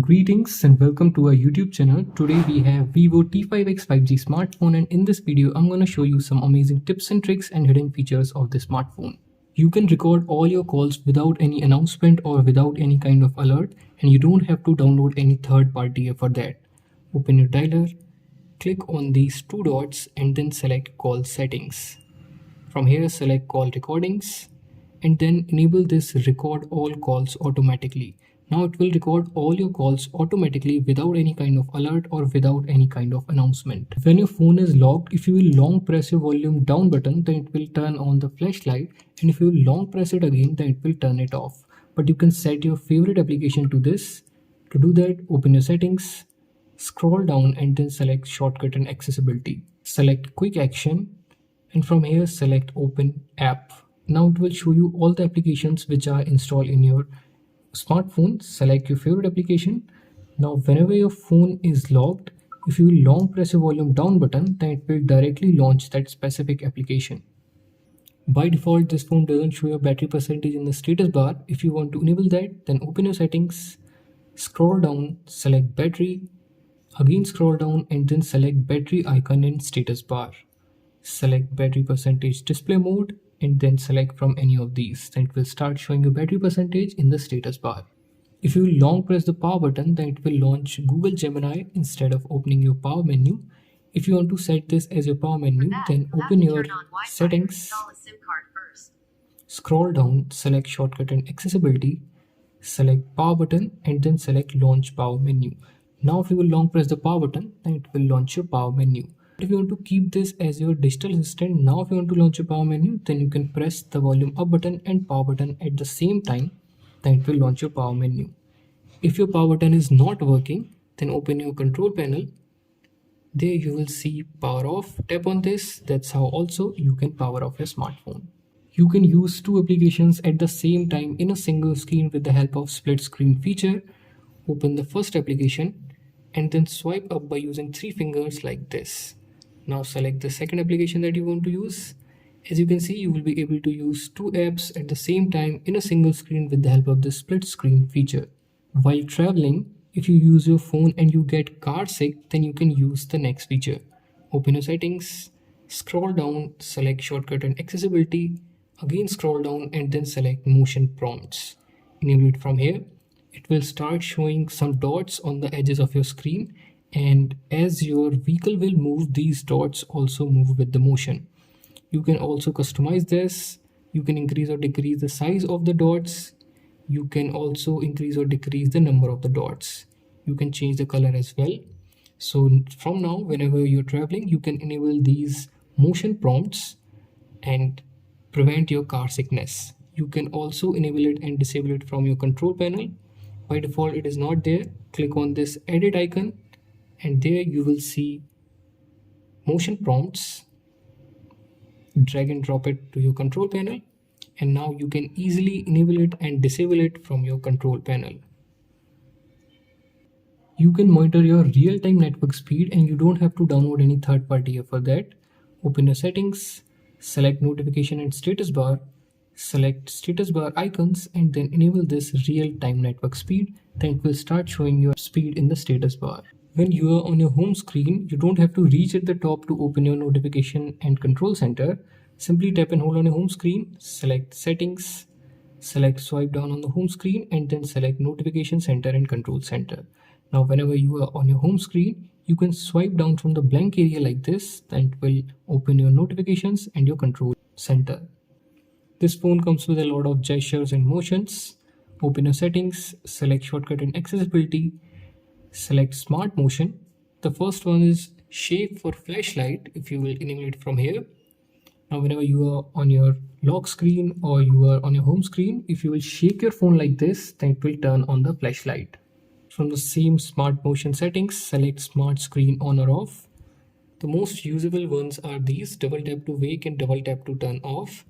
Greetings and welcome to our YouTube channel. Today we have Vivo T5x 5G smartphone, and in this video I'm going to show you some amazing tips and tricks and hidden features of this smartphone. You can record all your calls without any announcement or without any kind of alert, and you don't have to download any third party app for that. Open your dialer, click on these two dots and then select call settings. From here select call recordings and then enable this record all calls automatically. Now it will record all your calls automatically without any kind of alert or without any kind of announcement. When your phone is locked, if you will long press your volume down button, then it will turn on the flashlight, and if you will long press it again, then it will turn it off. But you can set your favorite application to this. To do that, open your settings, scroll down and then select shortcut and accessibility. Select quick action and from here select open app. Now it will show you all the applications which are installed in your smartphone. Select your favorite application. Now whenever your phone is locked, if you long press your volume down button, then it will directly launch that specific application. By default, this phone doesn't show your battery percentage in the status bar. If you want to enable that, then open your settings, scroll down, select battery, again scroll down and then select battery icon in status bar. Select battery percentage display mode and then select from any of these. Then it will start showing your battery percentage in the status bar. If you long press the power button, then it will launch Google Gemini instead of opening your power menu. If you want to set this as your power menu, then open your settings, scroll down, select shortcut and accessibility, select power button and then select launch power menu. Now if you will long press the power button, then it will launch your power menu. If you want to keep this as your digital assistant, now if you want to launch a power menu, then you can press the volume up button and power button at the same time, then it will launch your power menu. If your power button is not working, then open your control panel. There you will see power off. Tap on this. That's how also you can power off your smartphone. You can use two applications at the same time in a single screen with the help of split screen feature. Open the first application and then swipe up by using three fingers like this. Now select the second application that you want to use. As you can see, you will be able to use two apps at the same time in a single screen with the help of the split screen feature. While traveling, if you use your phone and you get car sick, then you can use the next feature. Open your settings, scroll down, select shortcut and accessibility, again scroll down and then select motion prompts. Enable it from here. It will start showing some dots on the edges of your screen, and as your vehicle will move, these dots also move with the motion. You can also customize this. You can increase or decrease the size of the dots. You can also increase or decrease the number of the dots. You can change the color as well. So from now, whenever you're traveling, you can enable these motion prompts and prevent your car sickness. You can also enable it and disable it from your control panel. By default, it is not there. Click on this edit icon and there you will see motion prompts. Drag and drop it to your control panel, and now you can easily enable it and disable it from your control panel. You can monitor your real-time network speed and you don't have to download any third-party app for that. Open your settings, select notification and status bar, select status bar icons and then enable this real-time network speed. Then it will start showing your speed in the status bar. When you are on your home screen, you don't have to reach at the top to open your notification and control center. Simply tap and hold on your home screen, select settings, select swipe down on the home screen and then select notification center and control center. Now whenever you are on your home screen, you can swipe down from the blank area like this, then it will open your notifications and your control center. This phone comes with a lot of gestures and motions. Open your settings, select shortcut and accessibility, select smart motion. The first one is shake for flashlight. If you will enable it from here. Now whenever you are on your lock screen or you are on your home screen, if you will shake your phone like this, then it will turn on the flashlight. From the same smart motion settings, select smart screen on or off. The most usable ones are these: double tap to wake and double tap to turn off.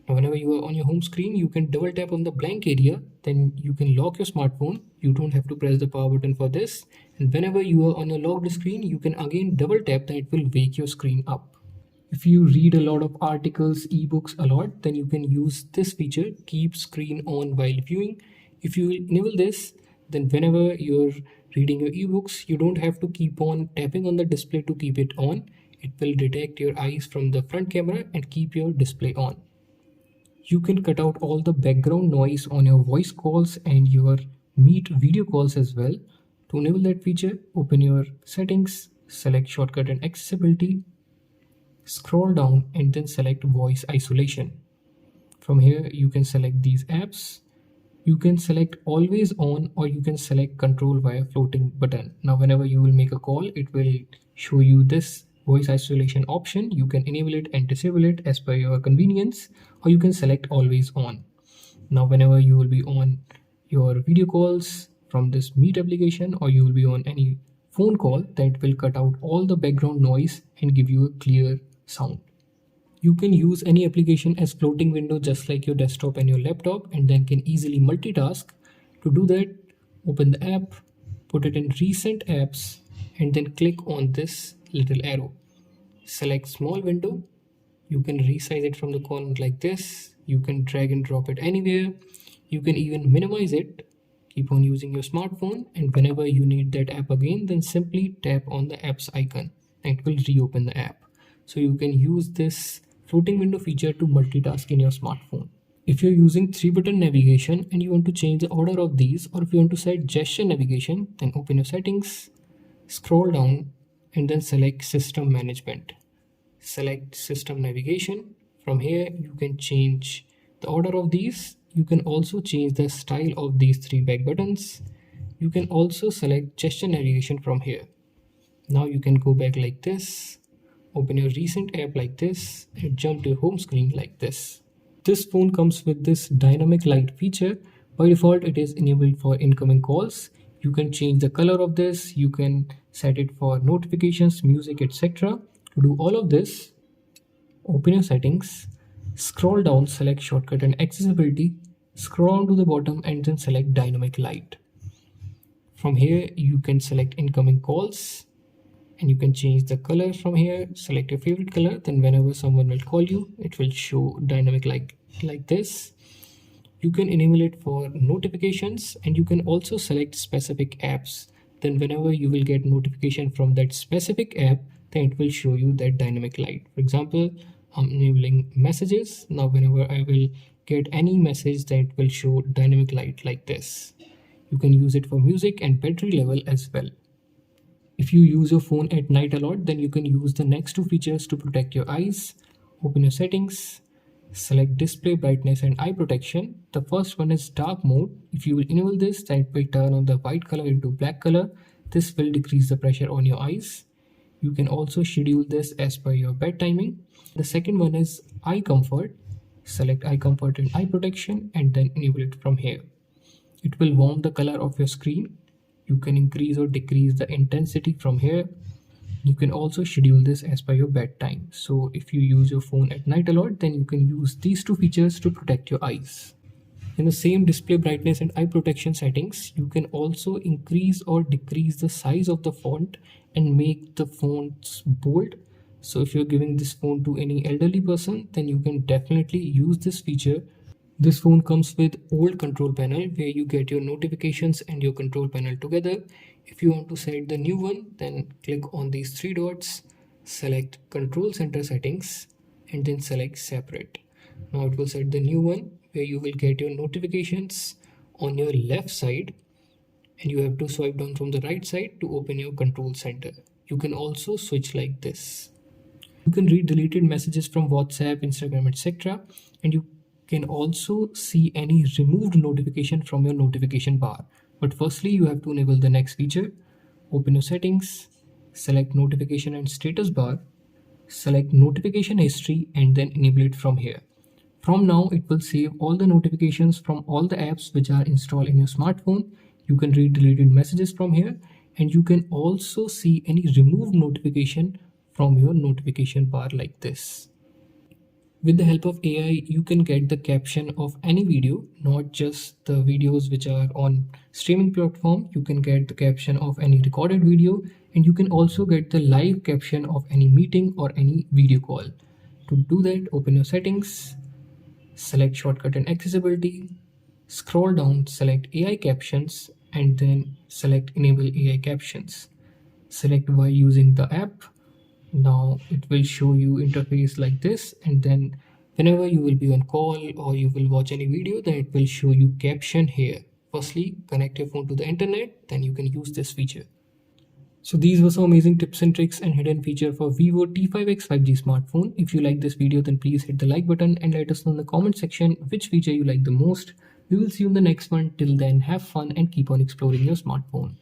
Now whenever you are on your home screen, you can double tap on the blank area, then you can lock your smartphone. You don't have to press the power button for this. And whenever you are on your locked screen, you can again double tap, then it will wake your screen up. If you read a lot of articles, ebooks a lot, then you can use this feature, keep screen on while viewing. If you enable this, then whenever you're reading your ebooks, you don't have to keep on tapping on the display to keep it on. It will detect your eyes from the front camera and keep your display on. You can cut out all the background noise on your voice calls and your Meet video calls as well. To enable that feature, open your settings, select shortcut and accessibility, scroll down and then select voice isolation. From here, you can select these apps. You can select always on or you can select control via floating button. Now, whenever you will make a call, it will show you this voice isolation option. You can enable it and disable it as per your convenience, or you can select always on. Now, whenever you will be on your video calls from this Meet application, or you will be on any phone call, that will cut out all the background noise and give you a clear sound. You can use any application as floating window just like your desktop and your laptop, and then can easily multitask. To do that, open the app, put it in recent apps, and then click on this little arrow. Select small window. You can resize it from the corner like this. You can drag and drop it anywhere. You can even minimize it. Keep on using your smartphone, and whenever you need that app again, then simply tap on the apps icon and it will reopen the app. So you can use this floating window feature to multitask in your smartphone. If you're using 3-button navigation and you want to change the order of these, or if you want to set gesture navigation, then open your settings, scroll down and then select system management. Select system navigation. From here, you can change the order of these. You can also change the style of these 3 back buttons. You can also select gesture navigation from here. Now you can go back like this, open your recent app like this, and jump to your home screen like this. This phone comes with this dynamic light feature. By default, it is enabled for incoming calls. You can change the color of this. You can set it for notifications, music, etc. To do all of this, open your settings, scroll down, select shortcut and accessibility, scroll down to the bottom and then select dynamic light. From here, you can select incoming calls and you can change the color from here. Select your favorite color, then whenever someone will call you, it will show dynamic light like this. You can enable it for notifications, and you can also select specific apps. Then whenever you will get notification from that specific app, then it will show you that dynamic light. For example, I'm enabling messages. Now whenever I will get any message, then it will show dynamic light like this. You can use it for music and battery level as well. If you use your phone at night a lot, then you can use the next 2 features to protect your eyes. Open your settings, select display brightness and eye protection. The first one is dark mode. If you will enable this, then it will turn on the white color into black color. This will decrease the pressure on your eyes. You can also schedule this as per your bed timing. The second one is eye comfort. Select eye comfort and eye protection and then enable it from here. It will warm the color of your screen. You can increase or decrease the intensity from here. You can also schedule this as per your bedtime. So if you use your phone at night a lot, then you can use these 2 features to protect your eyes. In the same display brightness and eye protection settings, you can also increase or decrease the size of the font and make the fonts bold. So if you're giving this phone to any elderly person, then you can definitely use this feature. This phone comes with old control panel where you get your notifications and your control panel together. If you want to set the new one, then click on these 3 dots, select control center settings and then select separate. Now it will set the new one where you will get your notifications on your left side and you have to swipe down from the right side to open your control center. You can also switch like this. You can read deleted messages from WhatsApp, Instagram, etc. And you can also see any removed notification from your notification bar. But firstly, you have to enable the next feature. Open your settings, select notification and status bar, select notification history and then enable it from here. From now, it will save all the notifications from all the apps which are installed in your smartphone. You can read deleted messages from here and you can also see any removed notification from your notification bar like this. With the help of AI, you can get the caption of any video, not just the videos which are on streaming platform. You can get the caption of any recorded video and you can also get the live caption of any meeting or any video call. To do that, open your settings, select shortcut and accessibility, scroll down, select AI captions and then select enable AI captions. Select while using the app. Now it will show you interface like this, and then whenever you will be on call or you will watch any video, then it will show you caption here. Firstly, connect your phone to the internet, then you can use this feature. So these were some amazing tips and tricks and hidden feature for Vivo T5x 5G smartphone. If you like this video, then please hit the like button and let us know in the comment section which feature you like the most. We will see you in the next one. Till then, have fun and keep on exploring your smartphone.